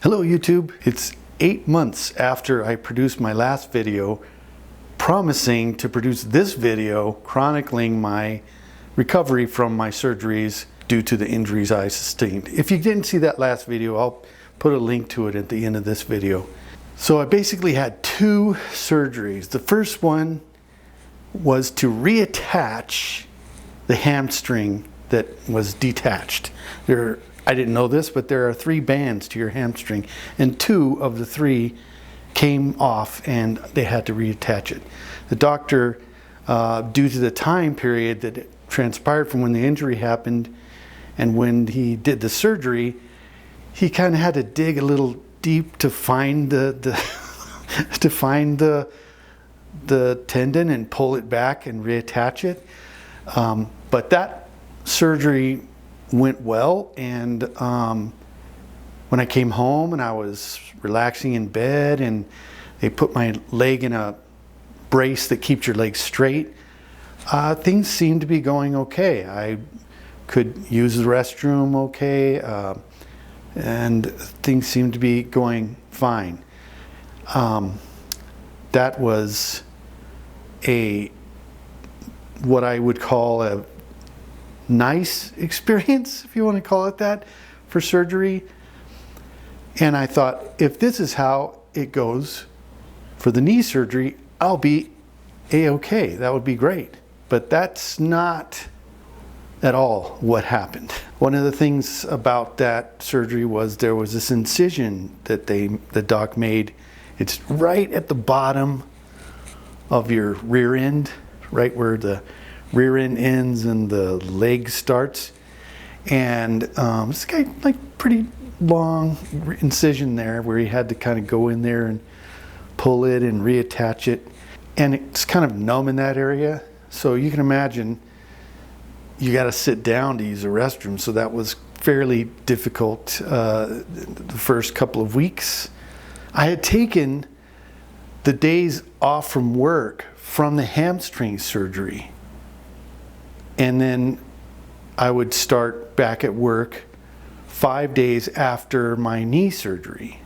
Hello YouTube, it's 8 months after I produced my last video promising to produce this video chronicling my recovery from my surgeries due to the injuries I sustained. If you didn't see that last video, I'll put a link to it at the end of this video. So I basically had 2 surgeries. The first one was to reattach the hamstring that was detached. I didn't know this, but there are 3 bands to your hamstring, and 2 of the 3 came off and they had to reattach it. The doctor, due to the time period that it transpired from when the injury happened and when he did the surgery, he kind of had to dig a little deep to find the tendon and pull it back and reattach it. But that surgery went well, and when I came home and I was relaxing in bed and they put my leg in a brace that keeps your leg straight, things seemed to be going okay. I could use the restroom okay, and things seemed to be going fine. That was what I would call a nice experience, if you want to call it that, for surgery. And I thought, if this is how it goes for the knee surgery, I'll be a-okay. That would be great. But that's not at all what happened. One of the things about that surgery was there was this incision that the doc made. It's right at the bottom of your rear end, right where the rear end ends and the leg starts, and it's got like pretty long incision there where he had to kind of go in there and pull it and reattach it, and it's kind of numb in that area, so you can imagine you got to sit down to use the restroom. So that was fairly difficult the first couple of weeks. I had taken the days off from work from the hamstring surgery, and then I would start back at work 5 days after my knee surgery.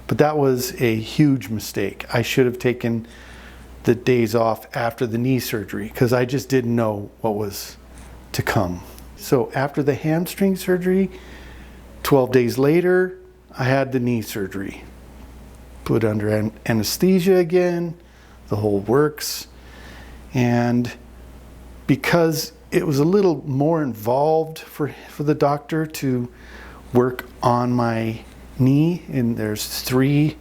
But that was a huge mistake. I should have taken the days off after the knee surgery because I just didn't know what was to come. So after the hamstring surgery, 12 days later, I had the knee surgery. Put under anesthesia again, the whole works. And because it was a little more involved for the doctor to work on my knee, and there's 3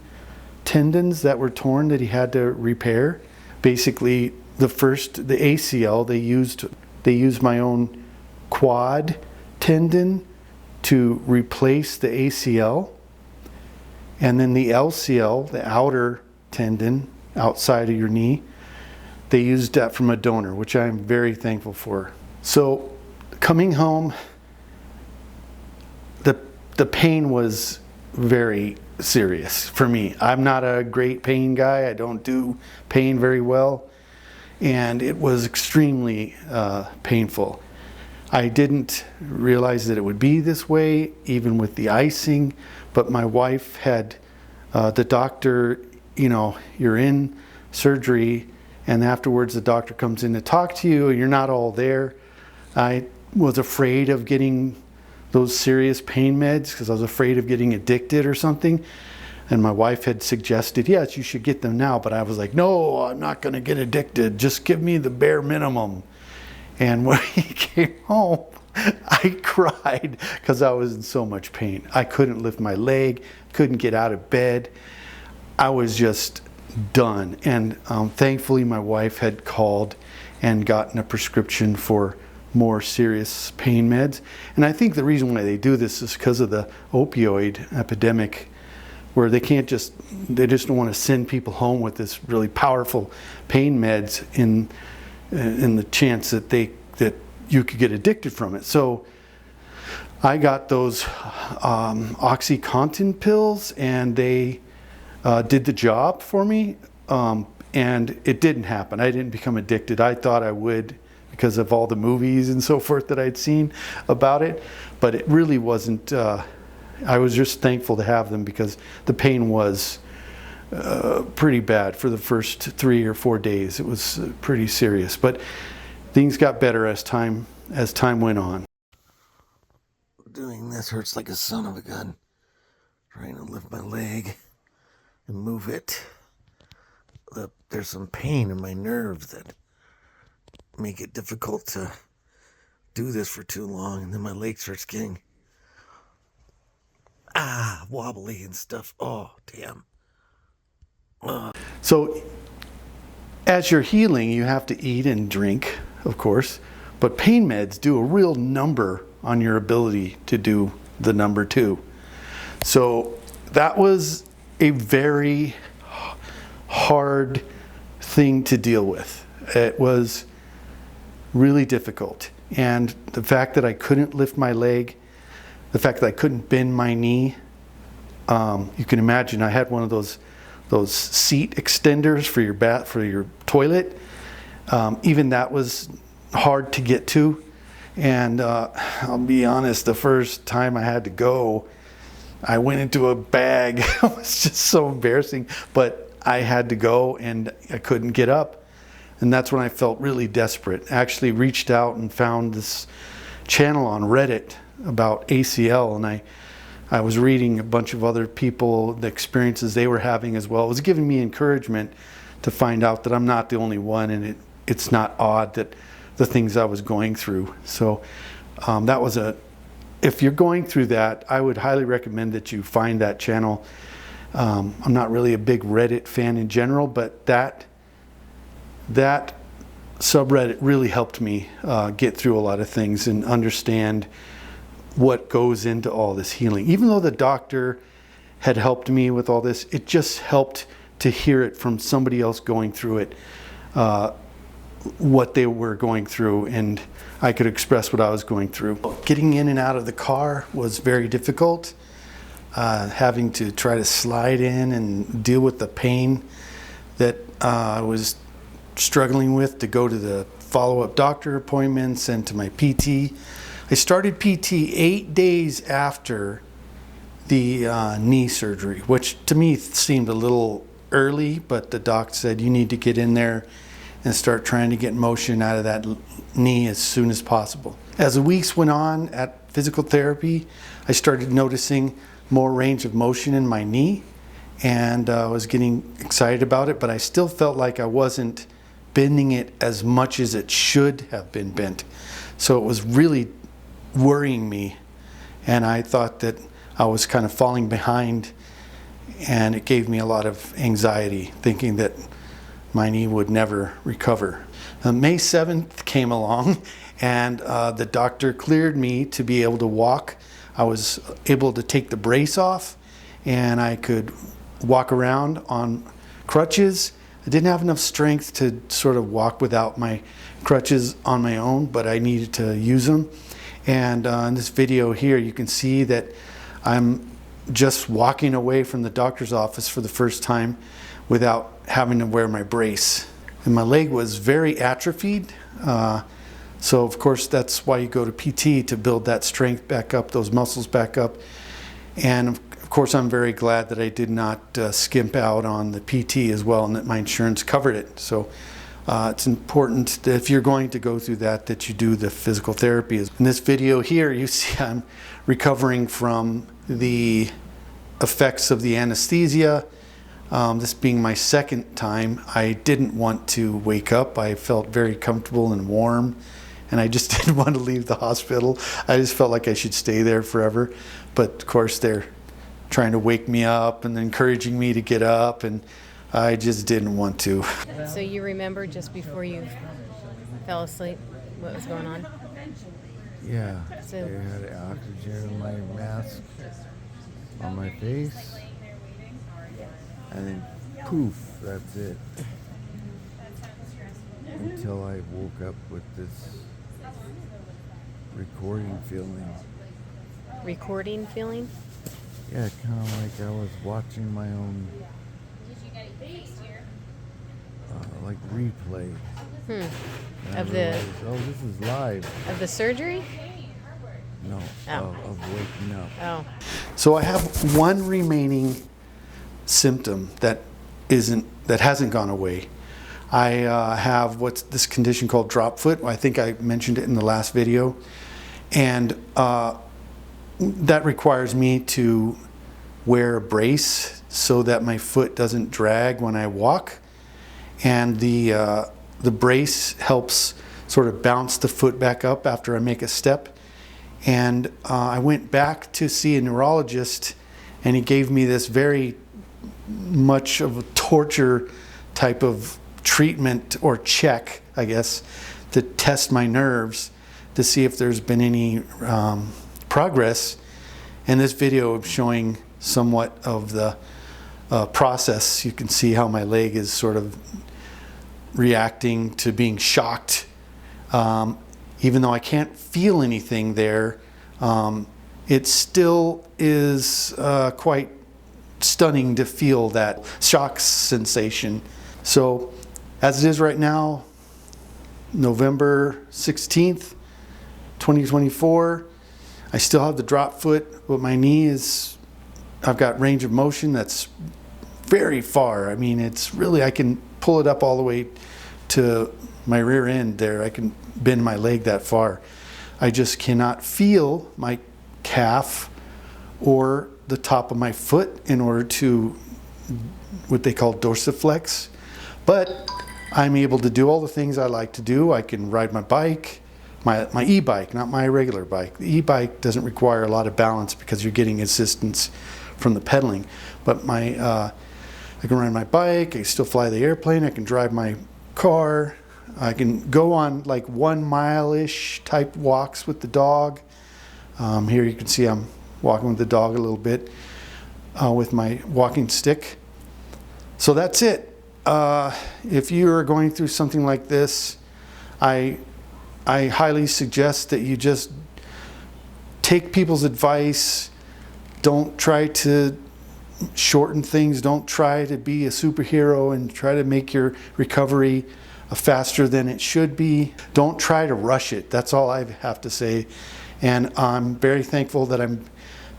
tendons that were torn that he had to repair. Basically, the ACL, they used my own quad tendon to replace the ACL, and then the LCL, the outer tendon outside of your knee, they used that from a donor, which I'm very thankful for. So coming home, the pain was very serious for me. I'm not a great pain guy. I don't do pain very well. And it was extremely painful. I didn't realize that it would be this way, even with the icing, but my wife had, the doctor, you're in surgery, and afterwards the doctor comes in to talk to you and you're not all there. I was afraid of getting those serious pain meds because I was afraid of getting addicted or something. And my wife had suggested, yes, you should get them now. But I was like, no, I'm not going to get addicted. Just give me the bare minimum. And when he came home, I cried because I was in so much pain. I couldn't lift my leg, couldn't get out of bed. I was just done. And thankfully, my wife had called and gotten a prescription for more serious pain meds. And I think the reason why they do this is because of the opioid epidemic, where they just don't want to send people home with this really powerful pain meds in the chance that you could get addicted from it. So I got those OxyContin pills, and they did the job for me, and it didn't happen. I didn't become addicted. I thought I would because of all the movies and so forth that I'd seen about it, but it really wasn't I was just thankful to have them because the pain was pretty bad for the first 3 or 4 days. It was pretty serious, but things got better as time went on. Doing this hurts like a son of a gun. Trying to lift my leg and move it. There's some pain in my nerves that make it difficult to do this for too long, and then my leg starts getting wobbly and stuff. Oh, damn. So as you're healing, you have to eat and drink, of course, but pain meds do a real number on your ability to do the number 2. So that was a very hard thing to deal with. It was really difficult. And the fact that I couldn't lift my leg, the fact that I couldn't bend my knee, you can imagine I had one of those seat extenders for your toilet. Even that was hard to get to. And I'll be honest, the first time I had to go, I went into a bag. It was just so embarrassing, but I had to go and I couldn't get up. And that's when I felt really desperate. I actually reached out and found this channel on Reddit about ACL, and I was reading a bunch of other people, the experiences they were having as well. It was giving me encouragement to find out that I'm not the only one, and it's not odd that the things I was going through. So that was if you're going through that, I would highly recommend that you find that channel. I'm not really a big Reddit fan in general, but that subreddit really helped me get through a lot of things and understand what goes into all this healing. Even though the doctor had helped me with all this, it just helped to hear it from somebody else going through it, what they were going through, and I could express what I was going through. Getting in and out of the car was very difficult. Having to try to slide in and deal with the pain that I was struggling with, to go to the follow-up doctor appointments and to my PT. I started PT 8 days after the knee surgery, which to me seemed a little early, but the doc said you need to get in there and start trying to get motion out of that knee as soon as possible. As the weeks went on at physical therapy, I started noticing more range of motion in my knee, and I was getting excited about it, but I still felt like I wasn't bending it as much as it should have been bent. So it was really worrying me, and I thought that I was kind of falling behind, and it gave me a lot of anxiety, thinking that my knee would never recover. May 7th came along, and the doctor cleared me to be able to walk. I was able to take the brace off, and I could walk around on crutches. I didn't have enough strength to sort of walk without my crutches on my own, but I needed to use them. And in this video here, you can see that I'm just walking away from the doctor's office for the first time without having to wear my brace. And my leg was very atrophied. So of course, that's why you go to PT, to build that strength back up, those muscles back up. And of course, I'm very glad that I did not skimp out on the PT as well, and that my insurance covered it. So it's important that if you're going to go through that you do the physical therapy. In this video here, you see I'm recovering from the effects of the anesthesia. This being my second time, I didn't want to wake up. I felt very comfortable and warm, and I just didn't want to leave the hospital. I just felt like I should stay there forever. But of course, they're trying to wake me up and encouraging me to get up, and I just didn't want to. So you remember just before you fell asleep what was going on? Yeah, So they had oxygen in my mask on my face, and then poof, that's it. Until I woke up with this recording feeling. recording feeling? Yeah, kind of like I was watching my own, like replay. And Of I the realized, oh, this is live. of the surgery? No, Oh. of waking up. Oh. So I have one remaining symptom that hasn't gone away. I have what's this condition called drop foot. I think I mentioned it in the last video, and that requires me to wear a brace so that my foot doesn't drag when I walk, and the brace helps sort of bounce the foot back up after I make a step. And I went back to see a neurologist, and he gave me this very much of a torture type of treatment or check, I guess, to test my nerves to see if there's been any progress. And this video is showing somewhat of the process. You can see how my leg is sort of reacting to being shocked. Even though I can't feel anything there, it still is quite stunning to feel that shock sensation. So as it is right now, November 16th, 2024, I still have the drop foot, but my knee is, I've got range of motion that's very far. I mean, it's really, I can pull it up all the way to my rear end there. I can bend my leg that far. I just cannot feel my calf or the top of my foot in order to what they call dorsiflex. But I'm able to do all the things I like to do. I can ride my bike, my e-bike, not my regular bike. The e-bike doesn't require a lot of balance because you're getting assistance from the pedaling. But I can ride my bike, I can still fly the airplane, I can drive my car, I can go on like 1 mile-ish type walks with the dog. Here you can see I'm walking with the dog a little bit with my walking stick. So that's it. If you are going through something like this, I highly suggest that you just take people's advice. Don't try to shorten things. Don't try to be a superhero and try to make your recovery faster than it should be. Don't try to rush it. That's all I have to say. And I'm very thankful that I'm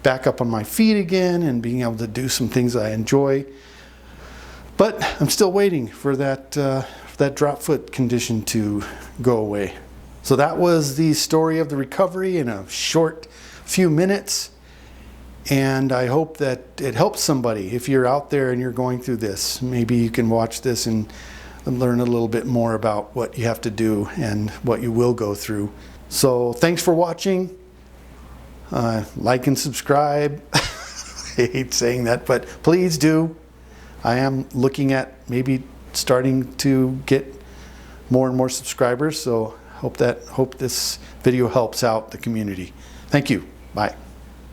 back up on my feet again and being able to do some things I enjoy. But I'm still waiting for that drop foot condition to go away. So that was the story of the recovery in a short few minutes. And I hope that it helps somebody. If you're out there and you're going through this, maybe you can watch this and learn a little bit more about what you have to do and what you will go through. So thanks for watching. Like and subscribe. I hate saying that, but please do. I am looking at maybe starting to get more and more subscribers. So hope this video helps out the community. Thank you. Bye.